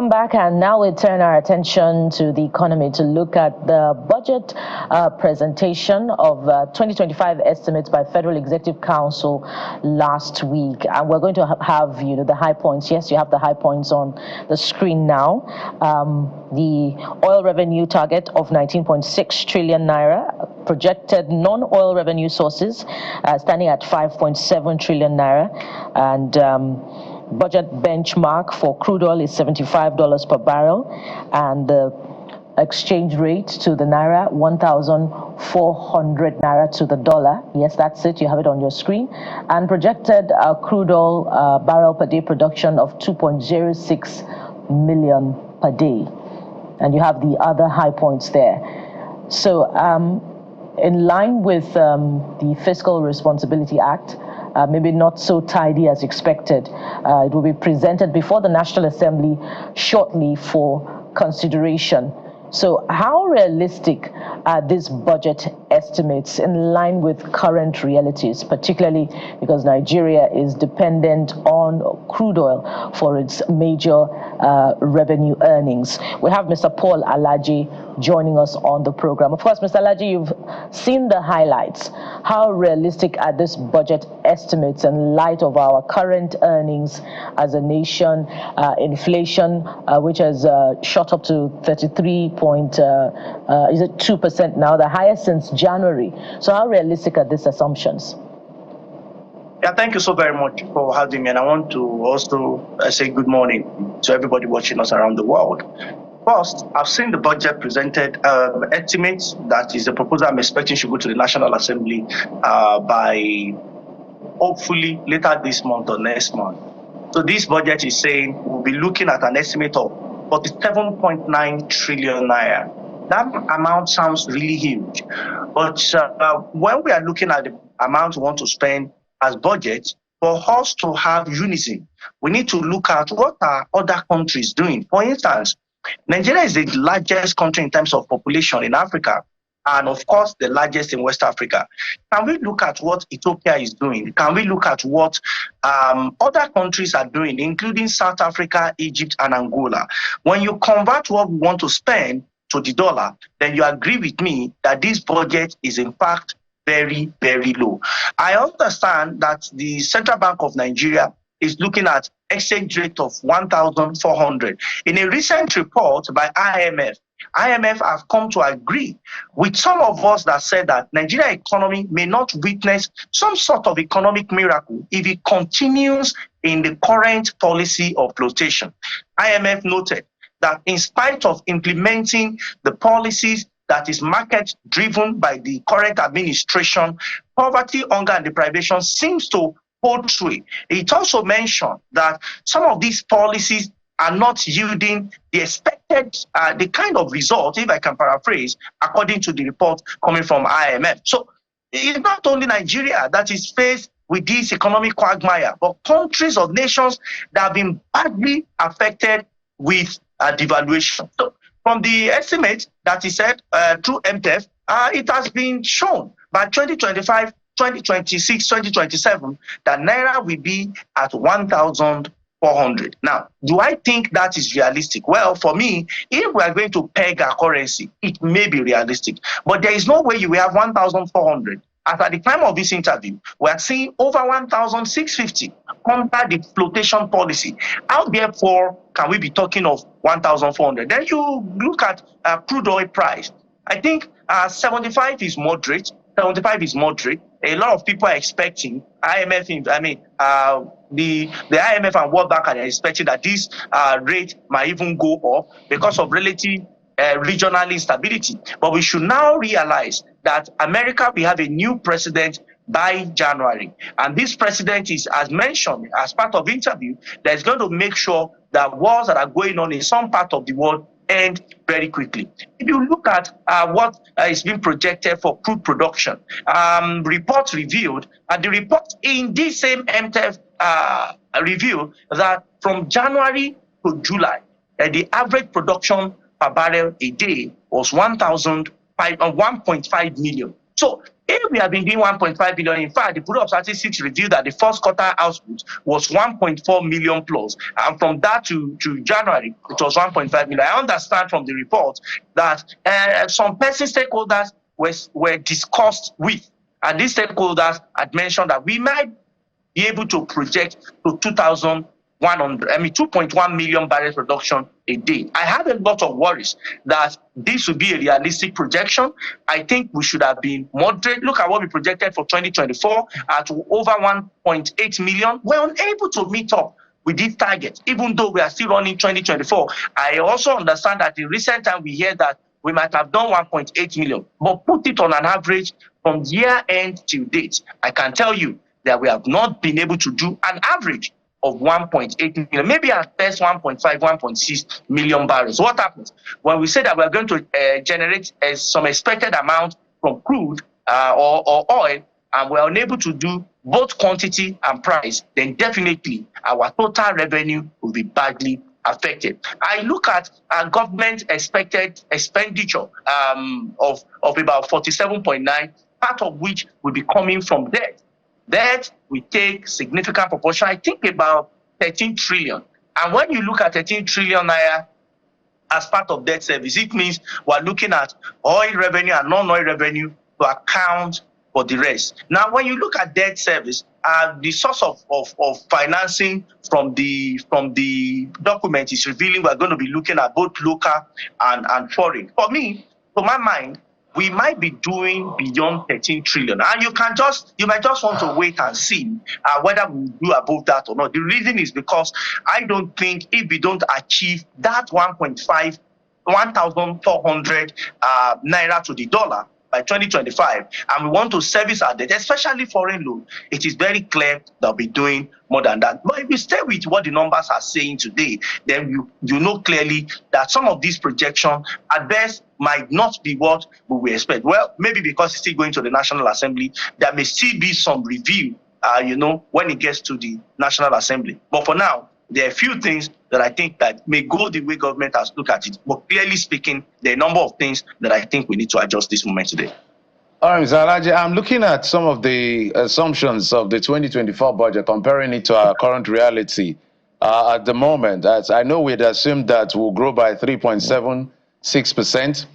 Welcome back, and now we turn our attention to the economy to look at the budget presentation of 2025 estimates by Federal Executive Council last week, and we're going to have the high points. Yes, you have the high points on the screen now. The oil revenue target of 19.6 trillion naira, projected non-oil revenue sources standing at 5.7 trillion naira, and budget benchmark for crude oil is $75 per barrel, and the exchange rate to the naira 1,400 naira to the dollar. Yes, that's it. You have it on your screen. And projected crude oil barrel per day production of 2.06 million per day. And you have the other high points there. So in line with the Fiscal Responsibility Act, maybe not so tidy as expected. It will be presented before the National Assembly shortly for consideration. So how realistic are these budget estimates in line with current realities, particularly because Nigeria is dependent on crude oil for its major revenue earnings? We have Mr. Paul Alaji joining us on the program. Of course, Mr. Alaji, you've seen the highlights. How realistic are these budget estimates in light of our current earnings as a nation, inflation, which has shot up to 2% now, the highest since January? So how realistic are these assumptions? Yeah, thank you so very much for having me. And I want to also say good morning to everybody watching us around the world. First, I've seen the budget presented estimates. That is a proposal I'm expecting should go to the National Assembly by hopefully later this month or next month. So this budget is saying we'll be looking at an estimate of 47.9 trillion naira. That amount sounds really huge. But when we are looking at the amount we want to spend as budget, for us to have unison, we need to look at what are other countries doing. For instance, Nigeria is the largest country in terms of population in Africa, and of course, the largest in West Africa. Can we look at what Ethiopia is doing? Can we look at what other countries are doing, including South Africa, Egypt, and Angola? When you convert what we want to spend to the dollar, then you agree with me that this budget is in fact very, very low. I understand that the Central Bank of Nigeria is looking at exchange rate of 1,400. In a recent report by IMF have come to agree with some of us that said that Nigeria economy may not witness some sort of economic miracle if it continues in the current policy of flotation. IMF noted that in spite of implementing the policies that is market driven by the current administration, poverty, hunger, and deprivation seems to hold true. It also mentioned that some of these policies are not yielding the expected, the kind of result, if I can paraphrase, according to the report coming from IMF. So it's not only Nigeria that is faced with this economic quagmire, but countries or nations that have been badly affected with devaluation. So from the estimate that is said through MTF, it has been shown by 2025, 2026, 2027 that Naira will be at 1,400. Now, do I think that is realistic? Well, for me, if we are going to peg our currency, it may be realistic. But there is no way you will have 1,400. As at the time of this interview, we are seeing over 1,650 under the flotation policy. How therefore can we be talking of 1,400? Then you look at crude oil price. I think 75 is moderate. 75 is moderate. A lot of people are expecting the IMF and World Bank are expecting that this rate might even go up because of relative regional instability. But we should now realize that America will have a new president by January. And this president is, as mentioned, as part of the interview, that is going to make sure that wars that are going on in some part of the world end very quickly. If you look at what is being projected for crude production, reports revealed, and the report in this same MTF review that from January to July, the average production per barrel a day was 1.5 million. So If we have been doing 1.5 billion, in fact, the Bureau of Statistics revealed that the first quarter output was 1.4 million plus. And from that to January, it was 1.5 million. I understand from the report that some person stakeholders were discussed with, and these stakeholders had mentioned that we might be able to project to 2.1 million barrels production a day. I have a lot of worries that this would be a realistic projection. I think we should have been moderate. Look at what we projected for 2024 at over 1.8 million. We're unable to meet up with this target, even though we are still running 2024. I also understand that in recent time we hear that we might have done 1.8 million, but put it on an average from year end till date. I can tell you that we have not been able to do an average of 1.8 million, maybe at best 1.5, 1.6 million barrels. What happens when we say that we are going to generate some expected amount from crude or oil, and we're unable to do both quantity and price? Then definitely our total revenue will be badly affected. I look at government expected expenditure of about 47.9, part of which will be coming from debt. That we take significant proportion, I think about 13 trillion. And when you look at 13 trillion naira as part of debt service, it means we're looking at oil revenue and non-oil revenue to account for the rest. Now, when you look at debt service, the source of financing from the document is revealing we're going to be looking at both local and foreign. For me, to my mind, we might be doing beyond 13 trillion. And you might just want to wait and see whether we do above that or not. The reason is because I don't think if we don't achieve that 1,400 naira to the dollar by 2025, and we want to service our debt, especially foreign loan, it is very clear that we'll be doing more than that. But if we stay with what the numbers are saying today, then you know clearly that some of these projections at best might not be what we will expect. Well, maybe because it's still going to the National Assembly, there may still be some review, when it gets to the National Assembly. But for now, there are a few things that I think that may go the way government has looked at it. But clearly speaking, there are a number of things that I think we need to adjust this moment today. All right, Mr. Alaji, I'm looking at some of the assumptions of the 2024 budget, comparing it to our current reality at the moment. As I know, we'd assumed that we'll grow by 3.76%.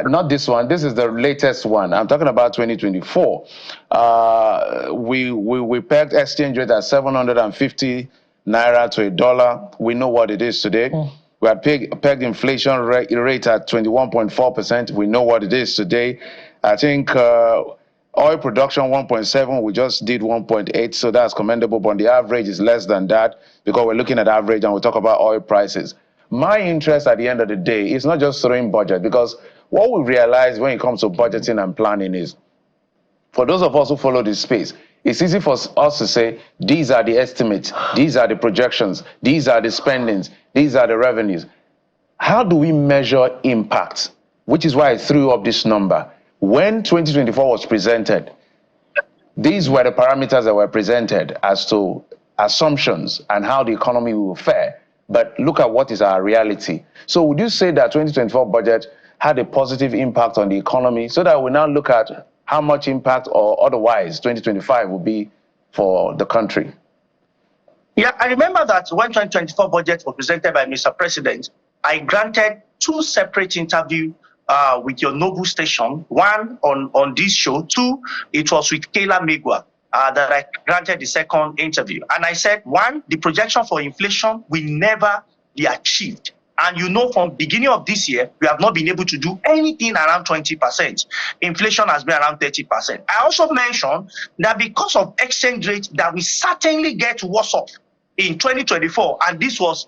Not this one. This is the latest one. I'm talking about 2024. We pegged exchange rate at 750 naira to a dollar. We know what it is today. We had pegged inflation rate at 21.4%. We know what it is today. I think oil production 1.7, we just did 1.8, so that's commendable, but the average is less than that because we're looking at average and we'll talk about oil prices. My interest at the end of the day is not just throwing budget, because what we realize when it comes to budgeting and planning is, for those of us who follow this space, it's easy for us to say, these are the estimates, these are the projections, these are the spendings, these are the revenues. How do we measure impact? Which is why I threw up this number. When 2024 was presented, these were the parameters that were presented as to assumptions and how the economy will fare. But look at what is our reality. So would you say that 2024 budget had a positive impact on the economy, so that we now look at how much impact or otherwise 2025 will be for the country? Yeah, I remember that when 2024 budget was presented by Mr. President, I granted 2 separate interviews with your Noble station, one on this show, 2, it was with Kayla Megwa that I granted the second interview. And I said, 1, the projection for inflation will never be achieved. And from the beginning of this year, we have not been able to do anything around 20%. Inflation has been around 30%. I also mentioned that because of exchange rate, that we certainly get worse off in 2024. And this was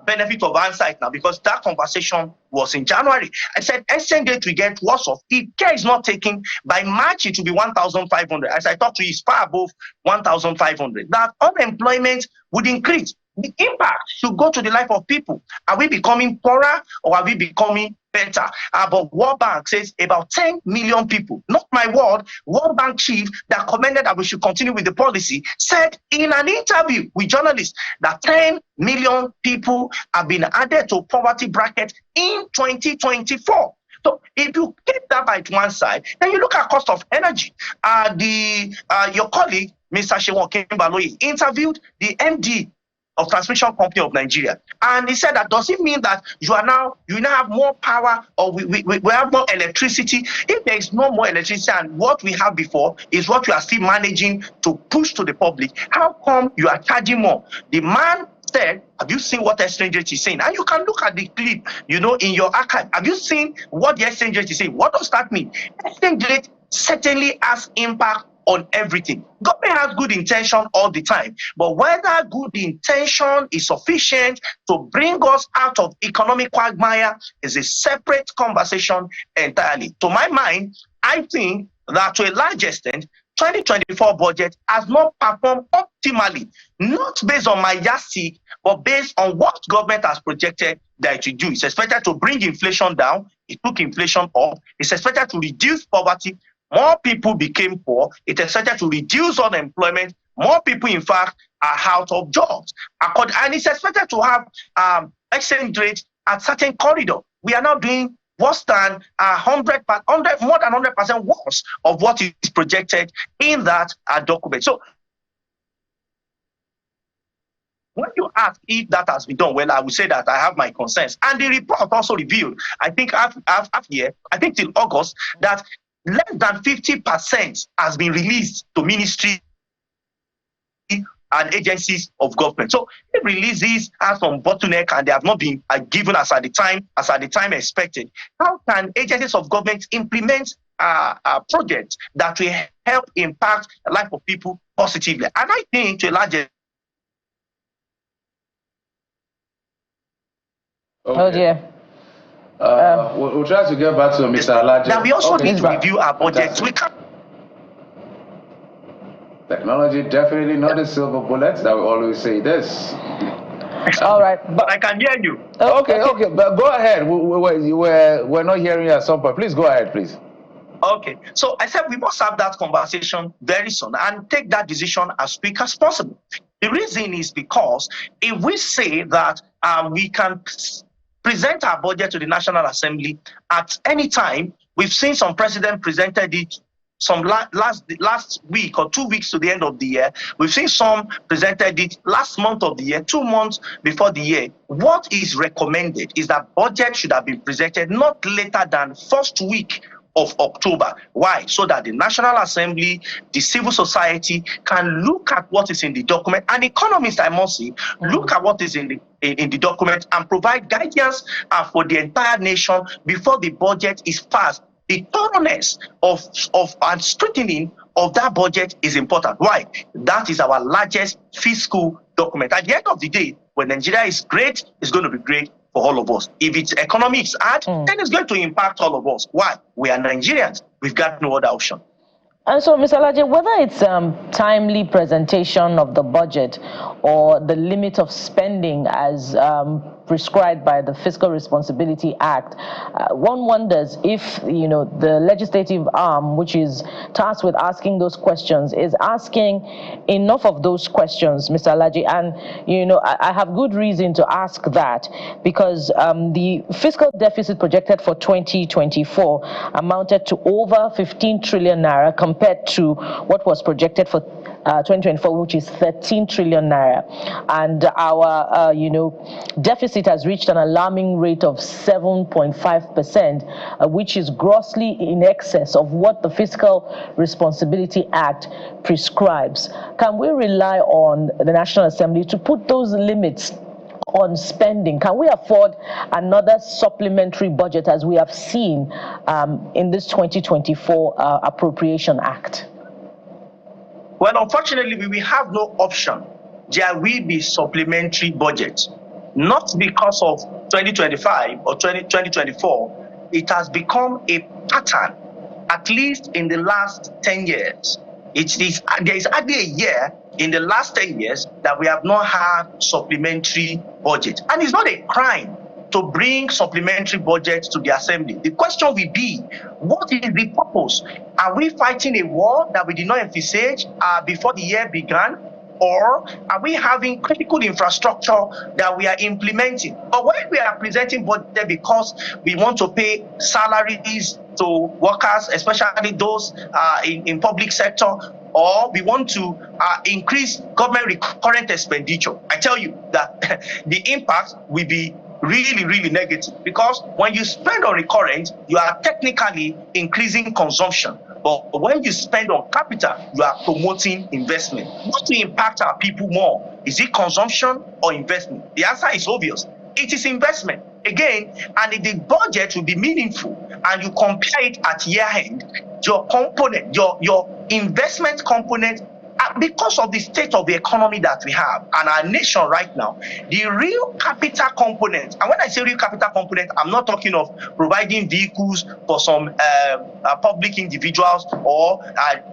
benefit of hindsight now, because that conversation was in January. I said exchange rate will get worse off. If care is not taken, by March it will be 1,500. As I talked to you, it's far above 1,500. That unemployment would increase. The impact should go to the life of people. Are we becoming poorer or are we becoming better? But World Bank says about 10 million people, not my word, World Bank chief that commended that we should continue with the policy, said in an interview with journalists that 10 million people have been added to poverty bracket in 2024. So if you keep that fiber at one side. Then you look at cost of energy. Your colleague, Mr. Shewon Kimbaloyi, interviewed the MD of Transmission Company of Nigeria, and he said that does it mean that you now have more power, or we have more electricity? If there is no more electricity and what we have before is what you are still managing to push to the public, how come you are charging more? The man said, have you seen what exchange rate is saying? And you can look at the clip, in your archive. Have you seen what the exchange rate is saying? What does that mean? Exchange rate certainly has impact on everything. Government has good intention all the time, but whether good intention is sufficient to bring us out of economic quagmire is a separate conversation entirely. To my mind, I think that to a large extent, 2024 budget has not performed optimally, not based on my yardstick, but based on what government has projected that it will do. It's expected to bring inflation down. It took inflation up. It's expected to reduce poverty. More people became poor. It is expected to reduce unemployment. More people, in fact, are out of jobs. And it's expected to have exchange rate at certain corridor. We are now doing worse than more than 100% worse of what is projected in that document. So when you ask if that has been done well, I would say that I have my concerns. And the report also revealed, I think till August, that less than 50% has been released to ministry and agencies of government. So if releases are some bottleneck and they have not been given as at the time expected, how can agencies of government implement projects that will help impact the life of people positively? And I think to a large extent. Okay. Oh dear. We'll try to get back to Mr. Alaji. Now we also need to review our budgets. We can. Technology definitely not a silver bullet. That we always say this. All right, but I can hear you. Okay, but go ahead. We're not hearing you at some point. Please go ahead, please. Okay, so I said we must have that conversation very soon and take that decision as quick as possible. The reason is because if we say that we can present our budget to the National Assembly at any time, we've seen some president presented it some last week or 2 weeks to the end of the year. We've seen some presented it last month of the year, 2 months before the year. What is recommended is that budget should have been presented not later than first week of October. Why? So that the National Assembly, the civil society can look at what is in the document, and economists, I must say, look at what is in the document and provide guidance for the entire nation before the budget is passed. The thoroughness of and scrutiny of that budget is important. Why? That is our largest fiscal document. At the end of the day, when Nigeria is great, it's going to be great for all of us. If its economy is hard, then it's going to impact all of us. Why? We are Nigerians. We've got no other option. And so, Mr. Alaji, whether it's timely presentation of the budget or the limit of spending as prescribed by the Fiscal Responsibility Act, one wonders if, the legislative arm, which is tasked with asking those questions, is asking enough of those questions, Mr. Alaji. And, I have good reason to ask that because the fiscal deficit projected for 2024 amounted to over 15 trillion naira compared to what was projected for 2024, which is 13 trillion naira. And our, deficit has reached an alarming rate of 7.5%, which is grossly in excess of what the Fiscal Responsibility Act prescribes. Can we rely on the National Assembly to put those limits on spending? Can we afford another supplementary budget as we have seen in this 2024 Appropriation Act? Well, unfortunately, we will have no option. There will be supplementary budget, not because of 2025 or 2024. It has become a pattern, at least in the last 10 years. There is hardly a year in the last 10 years that we have not had supplementary budget. And it's not a crime to bring supplementary budgets to the Assembly. The question will be, what is the purpose? Are we fighting a war that we did not envisage before the year began? Or are we having critical infrastructure that we are implementing? Or when we are presenting budget because we want to pay salaries to workers, especially those in public sector, or we want to increase government recurrent expenditure, I tell you that the impact will be really, really negative, because when you spend on recurrent, you are technically increasing consumption. But when you spend on capital, you are promoting investment. What will impact our people more? Is it consumption or investment? The answer is obvious. It is investment. Again, and if the budget will be meaningful and you compare it at year end, your component, your investment component, because of the state of the economy that we have and our nation right now, the real capital component, and when I say real capital component, I'm not talking of providing vehicles for some public individuals or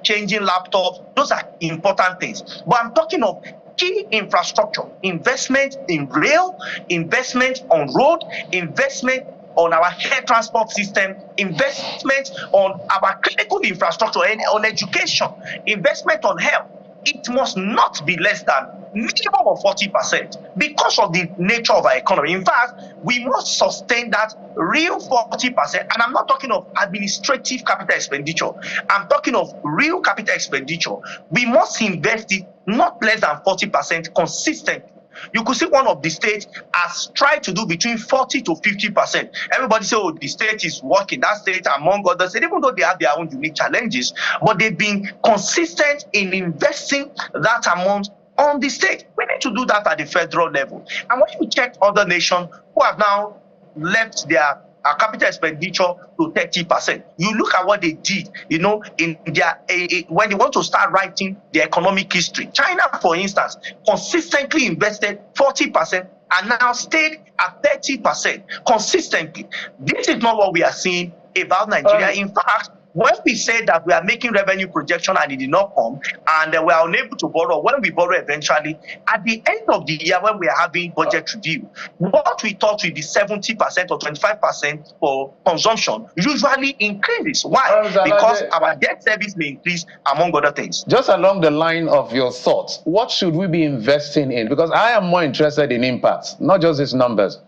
changing laptops. Those are important things. But I'm talking of key infrastructure, investment in rail, investment on road, investment on our air transport system, investment on our critical infrastructure and on education, investment on health. It must not be less than minimum of 40% because of the nature of our economy. In fact, we must sustain that real 40%. And I'm not talking of administrative capital expenditure. I'm talking of real capital expenditure. We must invest it not less than 40% consistently. You could see one of the states has tried to do between 40 to 50%. Everybody say, oh, the state is working. That state, among others, even though they have their own unique challenges, but they've been consistent in investing that amount on the state. We need to do that at the federal level. And when you check other nations who have now left their capital expenditure to 30%. You look at what they did, in their when they want to start writing the economic history. China, for instance, consistently invested 40% and now stayed at 30% consistently. This is not what we are seeing about Nigeria. In fact, when we say that we are making revenue projection and it did not come, and we are unable to borrow, when we borrow eventually, at the end of the year when we are having budget review, what we thought would be 70% or 25% for consumption usually increases. Why? Because our debt service may increase, among other things. Just along the line of your thoughts, what should we be investing in? Because I am more interested in impacts, not just these numbers.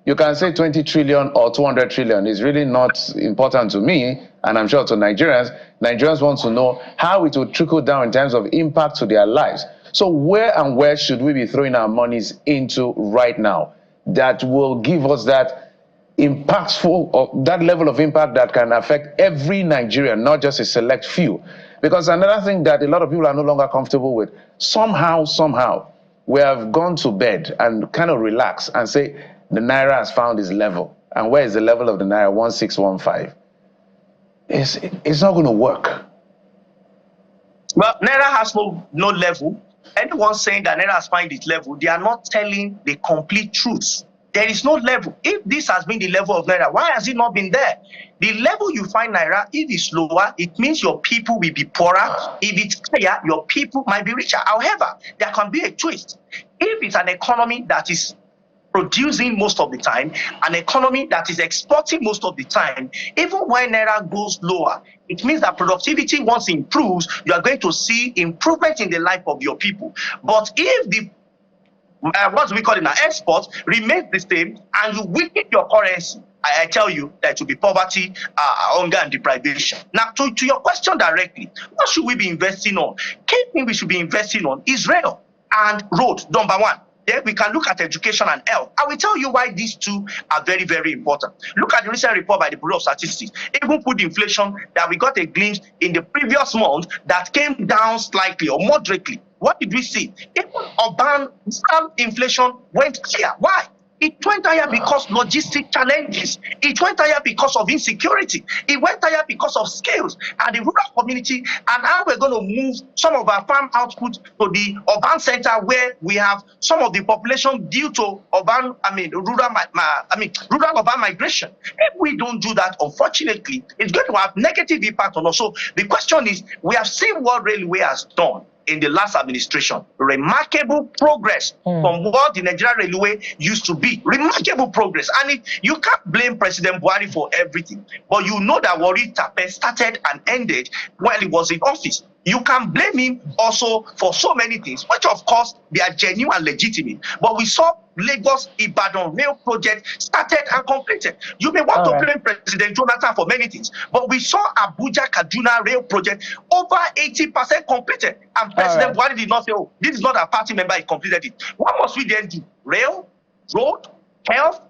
You can say 20 trillion or 200 trillion is really not important to me, and I'm sure to Nigerians. Nigerians want to know how it will trickle down in terms of impact to their lives. So where should we be throwing our monies into right now that will give us that impactful, or that level of impact that can affect every Nigerian, not just a select few? Because another thing that a lot of people are no longer comfortable with, somehow, we have gone to bed and kind of relax and say, the Naira has found its level. And where is the level of the Naira? 1615. It's not going to work. Well, Naira has no level. Anyone saying that Naira has found its level, they are not telling the complete truth. There is no level. If this has been the level of Naira, why has it not been there? The level you find Naira, if it's lower, it means your people will be poorer. If it's higher, your people might be richer. However, there can be a twist. If it's an economy that is producing most of the time, an economy that is exporting most of the time, even when Naira goes lower, it means that productivity, once improves, you are going to see improvement in the life of your people. But if the what we call it now, export remains the same and you weaken your currency, I tell you that it will be poverty, hunger, and deprivation. Now, to your question directly, what should we be investing on? Key thing we should be investing on is rail and road, number one. Then we can look at education and health. I will tell you why these two are very, very important. Look at the recent report by the Bureau of Statistics. Even food inflation that we got a glimpse in the previous month that came down slightly or moderately. What did we see? Even urban inflation went higher. Why? It went higher because logistic challenges. It went higher because of insecurity. It went higher because of scales and the rural community, and how we're going to move some of our farm output to the urban center where we have some of the population due to rural urban migration. If we don't do that, unfortunately, it's going to have negative impact on us. So the question is, we have seen what railway has done in the last administration. Remarkable progress from what the Nigerian Railway used to be. Remarkable progress. And you can't blame President Buhari for everything. But you know that Warri Tape started and ended while he was in office. You can blame him also for so many things, which of course they are genuine and legitimate. But we saw Lagos-Ibadan rail project started and completed. You may want to blame President Jonathan for many things, but we saw Abuja-Kaduna rail project over 80% completed. And President Buhari did not say, oh, this is not a party member, he completed it. What must we then do? Rail, road, health,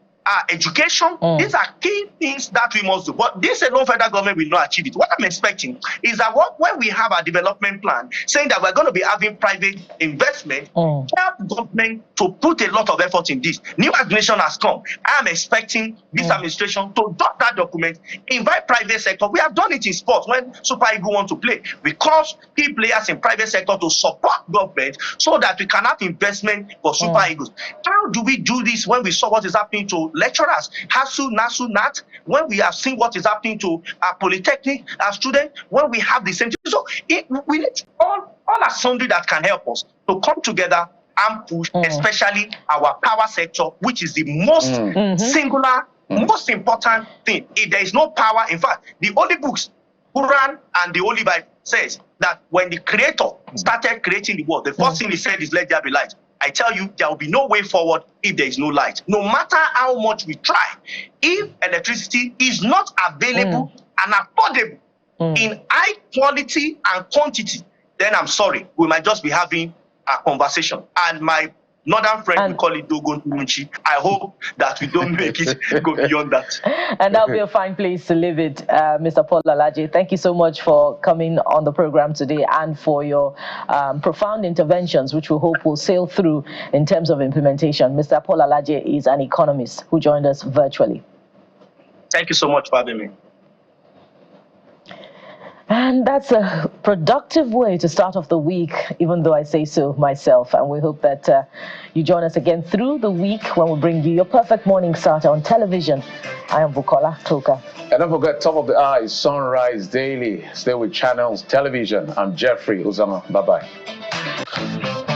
education, these are key things that we must do. But this alone, federal government will not achieve it. What I'm expecting is that when we have a development plan saying that we're going to be having private investment, help government to put a lot of effort in this. New administration has come. I am expecting this administration to adopt that document, invite private sector. We have done it in sports when Super Eagles want to play. We cause key players in private sector to support government so that we can have investment for Super Eagles. How do we do this when we saw what is happening to lecturers, HASU, NASU, NAT, when we have seen what is happening to our polytechnic, our students, when we have the same thing? So we need all assembly that can help us to come together and push, especially our power sector, which is the most singular, most important thing. If there is no power, in fact, the Holy Books, Quran and the Holy Bible says that when the Creator started creating the world, the first thing he said is, let there be light. I tell you, there will be no way forward if there is no light. No matter how much we try, if electricity is not available and affordable in high quality and quantity, then I'm sorry, we might just be having a conversation. And my northern friend, we call it Dogon Munchi. I hope that we don't make it go beyond that. And that'll be a fine place to leave it, Mr. Paul Alaje. Thank you so much for coming on the program today and for your profound interventions, which we hope will sail through in terms of implementation. Mr. Paul Alaje is an economist who joined us virtually. Thank you so much for having me. And that's a productive way to start off the week, even though I say so myself. And we hope that you join us again through the week when we bring you your perfect morning starter on television. I am Bukola Toka. And don't forget, top of the hour is Sunrise Daily. Stay with Channels Television. I'm Jeffrey Uzama. Bye-bye.